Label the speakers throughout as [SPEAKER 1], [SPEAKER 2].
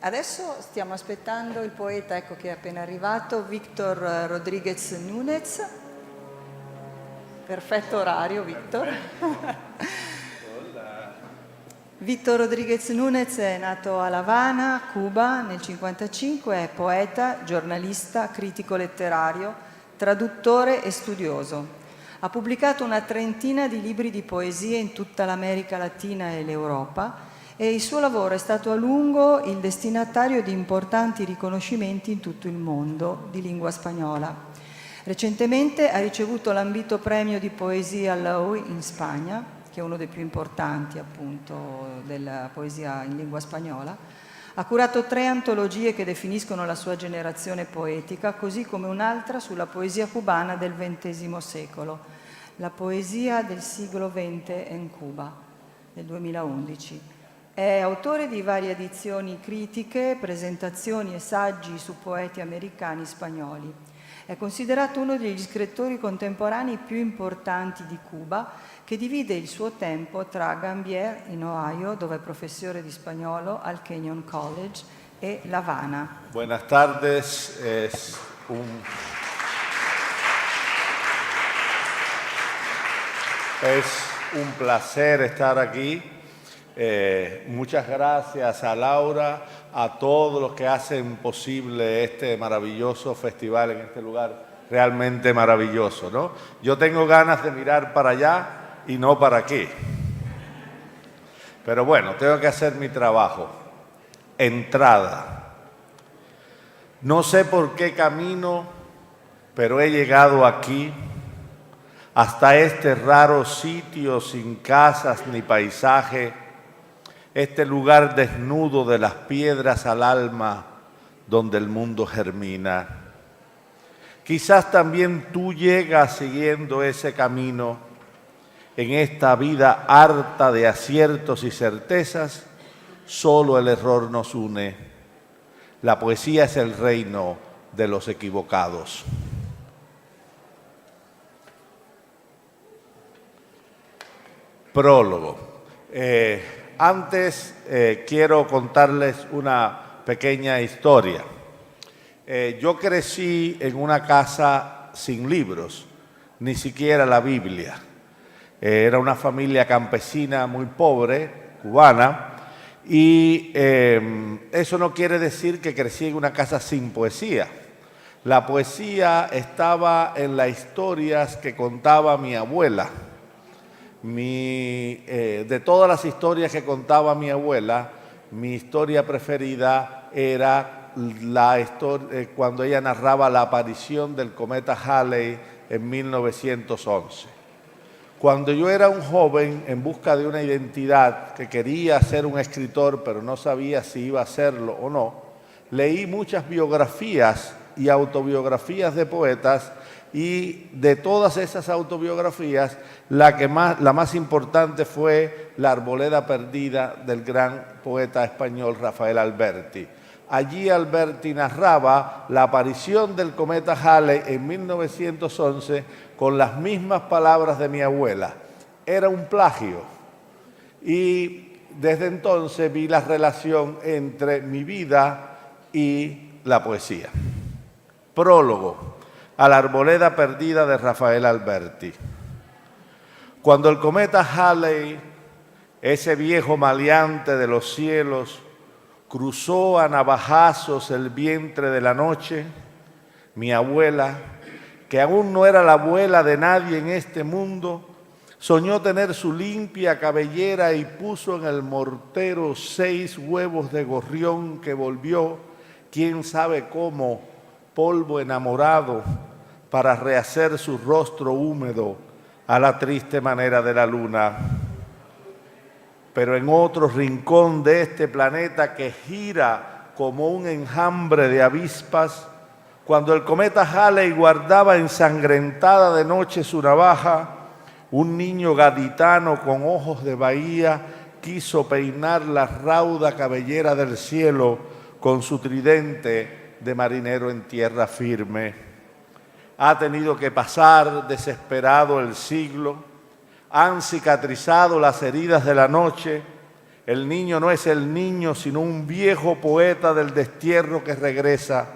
[SPEAKER 1] Adesso stiamo aspettando il poeta, ecco, che è appena arrivato, Víctor Rodríguez Núñez. Perfetto orario, Víctor. Víctor Rodríguez Núñez è nato a La Habana, Cuba, nel 1955, è poeta, giornalista, critico letterario, traduttore e studioso. Ha pubblicato una trentina di libri di poesie in tutta l'America Latina e l'Europa e il suo lavoro è stato a lungo il destinatario di importanti riconoscimenti in tutto il mondo di lingua spagnola. Recentemente ha ricevuto l'ambito premio di poesia Lowe in Spagna, che è uno dei più importanti appunto della poesia in lingua spagnola. Ha curato 3 antologie che definiscono la sua generazione poetica, così come un'altra sulla poesia cubana del XX secolo, la poesia del siglo XX in Cuba, del 2011. È autore di varie edizioni critiche, presentazioni e saggi su poeti americani spagnoli. È considerato uno degli scrittori contemporanei più importanti di Cuba, che divide il suo tempo tra Gambier, in Ohio, dove è professore di spagnolo al Kenyon College, e La Habana.
[SPEAKER 2] Buenas tardes. Es un placer estar aquí. Muchas gracias a Laura, a todos los que hacen posible este maravilloso festival en este lugar realmente maravilloso, ¿no? Yo tengo ganas de mirar para allá y no para aquí. Pero bueno, tengo que hacer mi trabajo. Entrada. No sé por qué camino, pero he llegado aquí, hasta este raro sitio sin casas ni paisaje, este lugar desnudo de las piedras al alma donde el mundo germina. Quizás también tú llegas siguiendo ese camino en esta vida harta de aciertos y certezas. Solo el error nos une. La poesía es el reino de los equivocados. Prólogo. Antes quiero contarles una pequeña historia. Yo crecí en una casa sin libros, ni siquiera la Biblia. Era una familia campesina muy pobre, cubana, y eso no quiere decir que crecí en una casa sin poesía. La poesía estaba en las historias que contaba mi abuela. De todas las historias que contaba mi abuela, mi historia preferida era la historia cuando ella narraba la aparición del cometa Halley en 1911. Cuando yo era un joven en busca de una identidad, que quería ser un escritor pero no sabía si iba a serlo o no, leí muchas biografías y autobiografías de poetas. Y de todas esas autobiografías, la más importante fue La Arboleda Perdida del gran poeta español Rafael Alberti. Allí Alberti narraba la aparición del cometa Halley en 1911 con las mismas palabras de mi abuela. Era un plagio. Y desde entonces vi la relación entre mi vida y la poesía. Prólogo a La Arboleda Perdida de Rafael Alberti. Cuando el cometa Halley, ese viejo maleante de los cielos, cruzó a navajazos el vientre de la noche, mi abuela, que aún no era la abuela de nadie en este mundo, soñó tener su limpia cabellera y puso en el mortero 6 huevos de gorrión que volvió, quién sabe cómo, polvo enamorado, para rehacer su rostro húmedo a la triste manera de la luna. Pero en otro rincón de este planeta que gira como un enjambre de avispas, cuando el cometa Halley guardaba ensangrentada de noche su navaja, un niño gaditano con ojos de bahía quiso peinar la rauda cabellera del cielo con su tridente de marinero en tierra firme. Ha tenido que pasar desesperado el siglo, han cicatrizado las heridas de la noche, El niño no es el niño, sino un viejo poeta del destierro que regresa.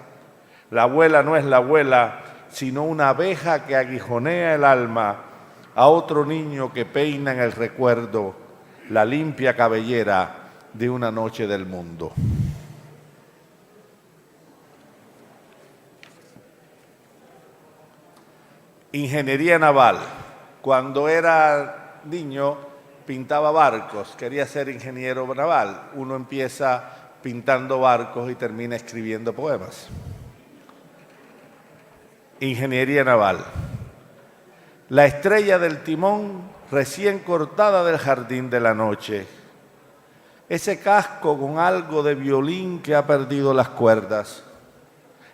[SPEAKER 2] La abuela no es la abuela, sino una abeja que aguijonea el alma a otro niño que peina en el recuerdo la limpia cabellera de una noche del mundo. Ingeniería naval. Cuando era niño pintaba barcos, quería ser ingeniero naval. Uno empieza pintando barcos y termina escribiendo poemas. Ingeniería naval. La estrella del timón recién cortada del jardín de la noche. Ese casco con algo de violín que ha perdido las cuerdas.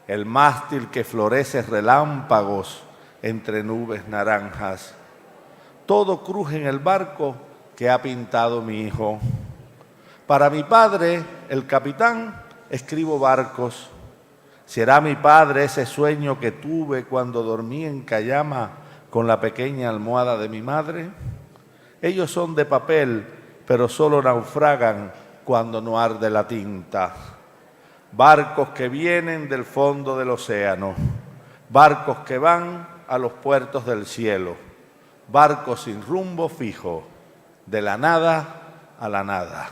[SPEAKER 2] El mástil que florece relámpagos entre nubes naranjas. Todo cruje en el barco que ha pintado mi hijo. Para mi padre, el capitán, escribo barcos. ¿Será mi padre ese sueño que tuve cuando dormí en Cayama con la pequeña almohada de mi madre? Ellos son de papel, pero solo naufragan cuando no arde la tinta. Barcos que vienen del fondo del océano, barcos que van a los puertos del cielo, barcos sin rumbo fijo, de la nada a la nada.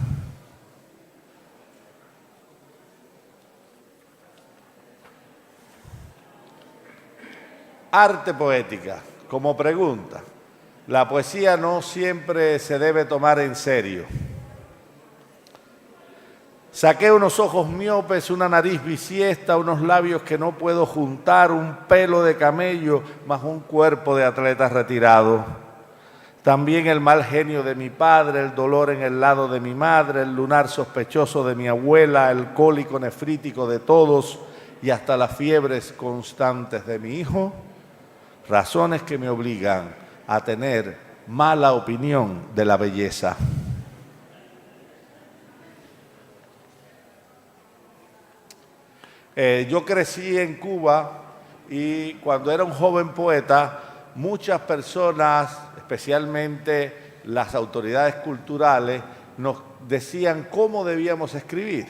[SPEAKER 2] Arte poética, como pregunta. La poesía no siempre se debe tomar en serio. Saqué unos ojos miopes, una nariz bisiesta, unos labios que no puedo juntar, un pelo de camello, más un cuerpo de atleta retirado. También el mal genio de mi padre, el dolor en el lado de mi madre, el lunar sospechoso de mi abuela, el cólico nefrítico de todos y hasta las fiebres constantes de mi hijo. Razones que me obligan a tener mala opinión de la belleza. Yo crecí en Cuba y cuando era un joven poeta, muchas personas, especialmente las autoridades culturales, nos decían cómo debíamos escribir.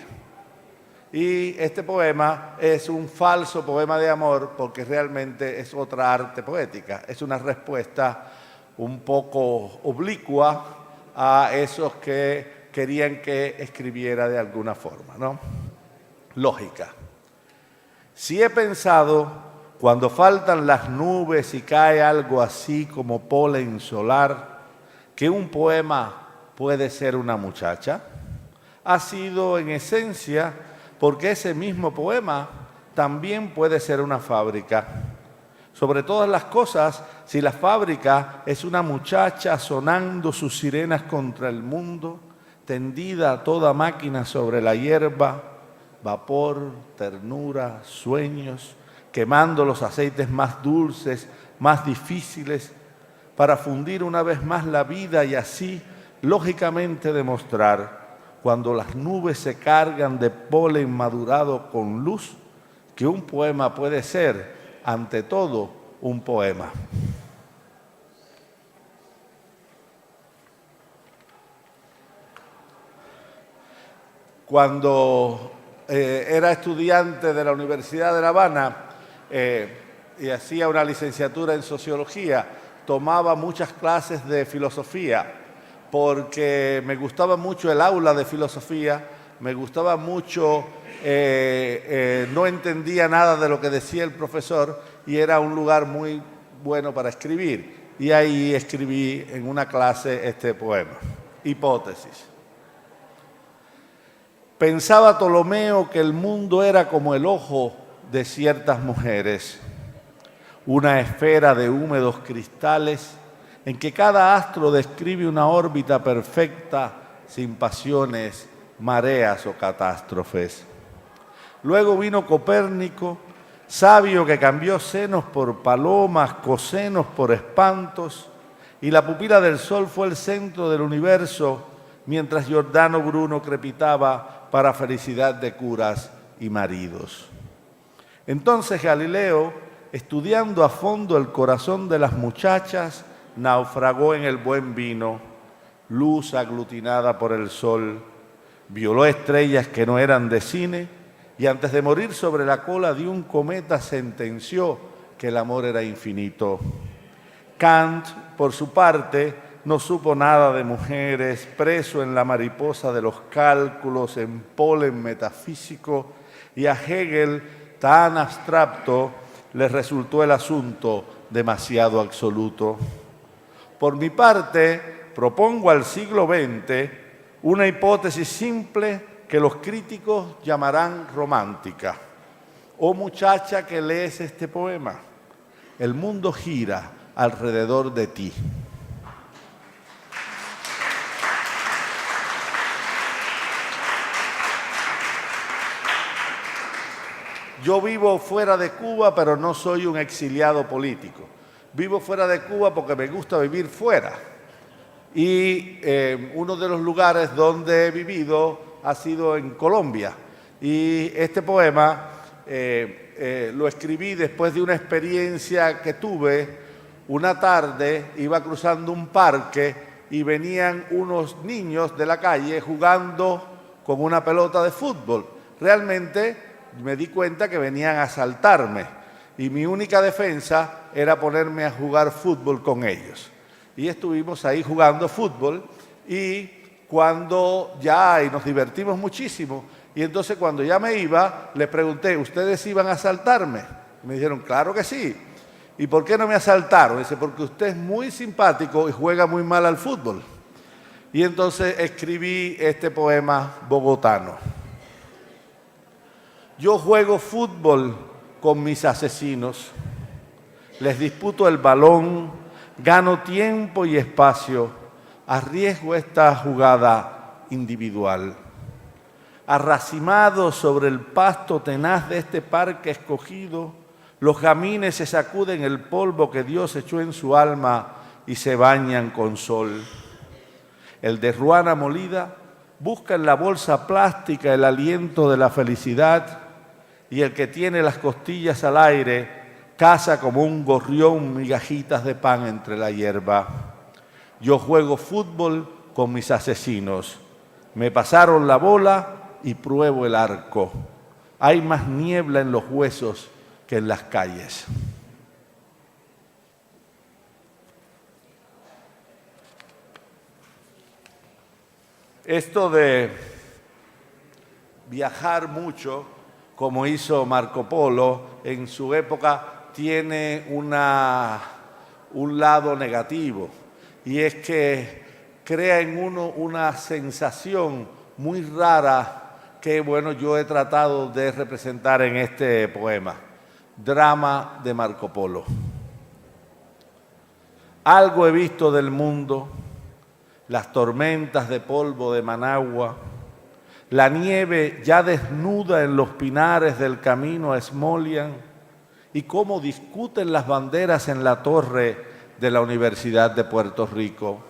[SPEAKER 2] Y este poema es un falso poema de amor porque realmente es otra arte poética. Es una respuesta un poco oblicua a esos que querían que escribiera de alguna forma, ¿no? Lógica. Si he pensado, cuando faltan las nubes y cae algo así como polen solar, que un poema puede ser una muchacha, ha sido en esencia porque ese mismo poema también puede ser una fábrica. Sobre todas las cosas, si la fábrica es una muchacha sonando sus sirenas contra el mundo, tendida a toda máquina sobre la hierba, vapor, ternura, sueños, quemando los aceites más dulces, más difíciles, para fundir una vez más la vida y así, lógicamente, demostrar, cuando las nubes se cargan de polen madurado con luz, que un poema puede ser, ante todo, un poema. Cuando era estudiante de la Universidad de La Habana y hacía una licenciatura en sociología, tomaba muchas clases de filosofía porque me gustaba mucho el aula de filosofía, me gustaba mucho, no entendía nada de lo que decía el profesor y era un lugar muy bueno para escribir. Y ahí escribí en una clase este poema, Hipótesis. Pensaba Ptolomeo que el mundo era como el ojo de ciertas mujeres, una esfera de húmedos cristales en que cada astro describe una órbita perfecta sin pasiones, mareas o catástrofes. Luego vino Copérnico, sabio que cambió senos por palomas, cosenos por espantos, y la pupila del sol fue el centro del universo, mientras Giordano Bruno crepitaba para felicidad de curas y maridos. Entonces Galileo, estudiando a fondo el corazón de las muchachas, naufragó en el buen vino, luz aglutinada por el sol, violó estrellas que no eran de cine y antes de morir sobre la cola de un cometa sentenció que el amor era infinito. Kant, por su parte, no supo nada de mujeres, preso en la mariposa de los cálculos, en polen metafísico, y a Hegel, tan abstracto, le resultó el asunto demasiado absoluto. Por mi parte, propongo al siglo XX una hipótesis simple que los críticos llamarán romántica. Oh muchacha que lees este poema, el mundo gira alrededor de ti. Yo vivo fuera de Cuba, pero no soy un exiliado político. Vivo fuera de Cuba porque me gusta vivir fuera. Y uno de los lugares donde he vivido ha sido en Colombia. Y este poema lo escribí después de una experiencia que tuve. Una tarde iba cruzando un parque y venían unos niños de la calle jugando con una pelota de fútbol. Realmente me di cuenta que venían a asaltarme y mi única defensa era ponerme a jugar fútbol con ellos. Y estuvimos ahí jugando fútbol y nos divertimos muchísimo. Y entonces cuando ya me iba, les pregunté, ¿ustedes iban a asaltarme? Y me dijeron, claro que sí. ¿Y por qué no me asaltaron? Dice, porque usted es muy simpático y juega muy mal al fútbol. Y entonces escribí este poema bogotano. Yo juego fútbol con mis asesinos, les disputo el balón, gano tiempo y espacio, arriesgo esta jugada individual. Arracimado sobre el pasto tenaz de este parque escogido, los gamines se sacuden el polvo que Dios echó en su alma y se bañan con sol. El de ruana molida busca en la bolsa plástica el aliento de la felicidad y el que tiene las costillas al aire caza como un gorrión migajitas de pan entre la hierba. Yo juego fútbol con mis asesinos. Me pasaron la bola y pruebo el arco. Hay más niebla en los huesos que en las calles. Esto de viajar mucho, como hizo Marco Polo, en su época tiene un lado negativo, y es que crea en uno una sensación muy rara que, bueno, yo he tratado de representar en este poema. Drama de Marco Polo. Algo he visto del mundo, las tormentas de polvo de Managua, la nieve ya desnuda en los pinares del camino a Smolian y cómo discuten las banderas en la torre de la Universidad de Puerto Rico.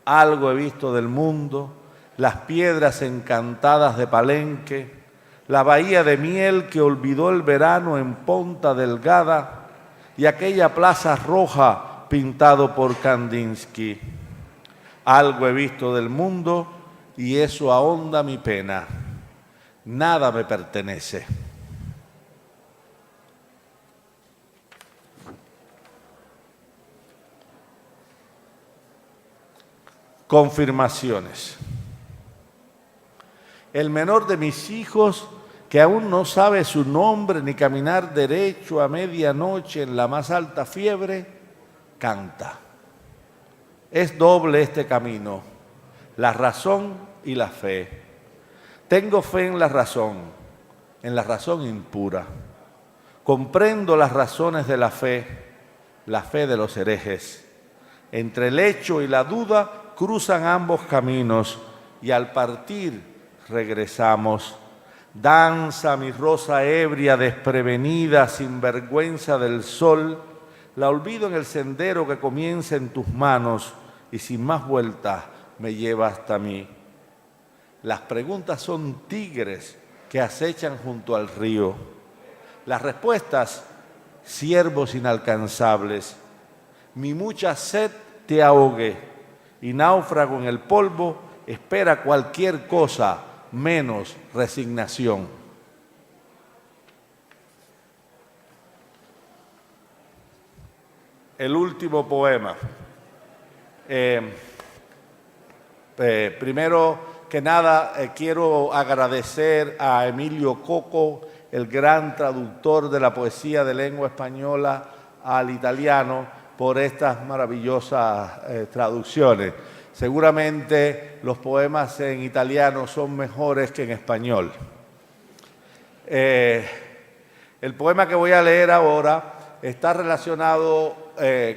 [SPEAKER 2] Algo he visto del mundo, las piedras encantadas de Palenque, la bahía de miel que olvidó el verano en Ponta Delgada y aquella plaza roja pintado por Kandinsky. Algo he visto del mundo y eso ahonda mi pena. Nada me pertenece. Confirmaciones. El menor de mis hijos, que aún no sabe su nombre ni caminar derecho a medianoche en la más alta fiebre, canta. Es doble este camino, la razón y la fe. Tengo fe en la razón impura. Comprendo las razones de la fe de los herejes. Entre el hecho y la duda cruzan ambos caminos y al partir regresamos. Danza mi rosa ebria, desprevenida, sin vergüenza del sol. La olvido en el sendero que comienza en tus manos y sin más vueltas me lleva hasta mí. Las preguntas son tigres que acechan junto al río. Las respuestas, ciervos inalcanzables. Mi mucha sed te ahogue y náufrago en el polvo, espera cualquier cosa menos resignación. El último poema. Primero que nada, quiero agradecer a Emilio Coco, el gran traductor de la poesía de lengua española al italiano, por estas maravillosas traducciones. Seguramente los poemas en italiano son mejores que en español. El poema que voy a leer ahora está relacionado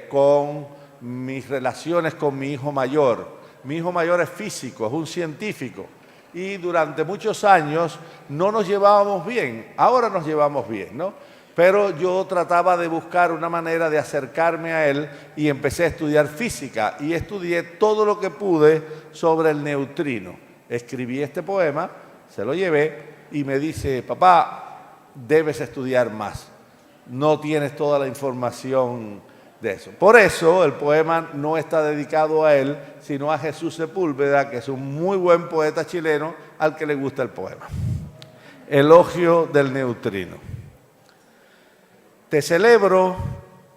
[SPEAKER 2] con mis relaciones con mi hijo mayor. Mi hijo mayor es físico, es un científico, y durante muchos años no nos llevábamos bien. Ahora nos llevamos bien, ¿no? Pero yo trataba de buscar una manera de acercarme a él y empecé a estudiar física y estudié todo lo que pude sobre el neutrino. Escribí este poema, se lo llevé y me dice: papá, debes estudiar más, no tienes toda la información de eso. Por eso el poema no está dedicado a él, sino a Jesús Sepúlveda, que es un muy buen poeta chileno al que le gusta el poema. Elogio del neutrino. Te celebro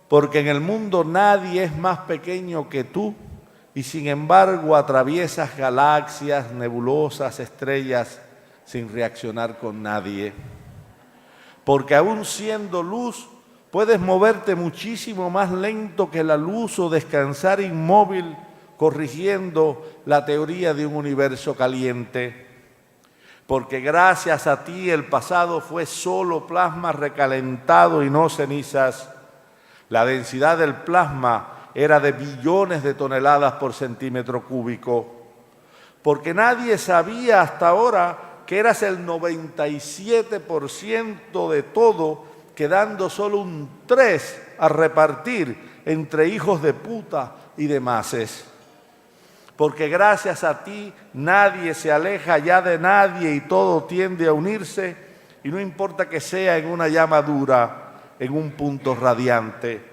[SPEAKER 2] porque en el mundo nadie es más pequeño que tú y sin embargo atraviesas galaxias, nebulosas, estrellas sin reaccionar con nadie. Porque aún siendo luz, puedes moverte muchísimo más lento que la luz o descansar inmóvil corrigiendo la teoría de un universo caliente. Porque gracias a ti el pasado fue solo plasma recalentado y no cenizas. La densidad del plasma era de billones de toneladas por centímetro cúbico. Porque nadie sabía hasta ahora que eras el 97% de todo, quedando solo un 3 a repartir entre hijos de puta y demases. Porque gracias a ti nadie se aleja ya de nadie y todo tiende a unirse, y no importa que sea en una llama dura, en un punto radiante.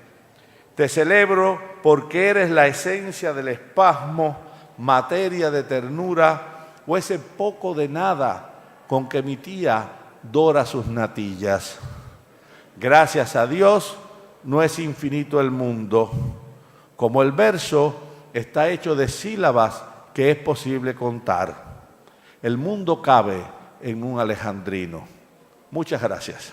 [SPEAKER 2] Te celebro porque eres la esencia del espasmo, materia de ternura, o ese poco de nada con que mi tía dora sus natillas. Gracias a Dios no es infinito el mundo, como el verso está hecho de sílabas que es posible contar. El mundo cabe en un alejandrino. Muchas gracias.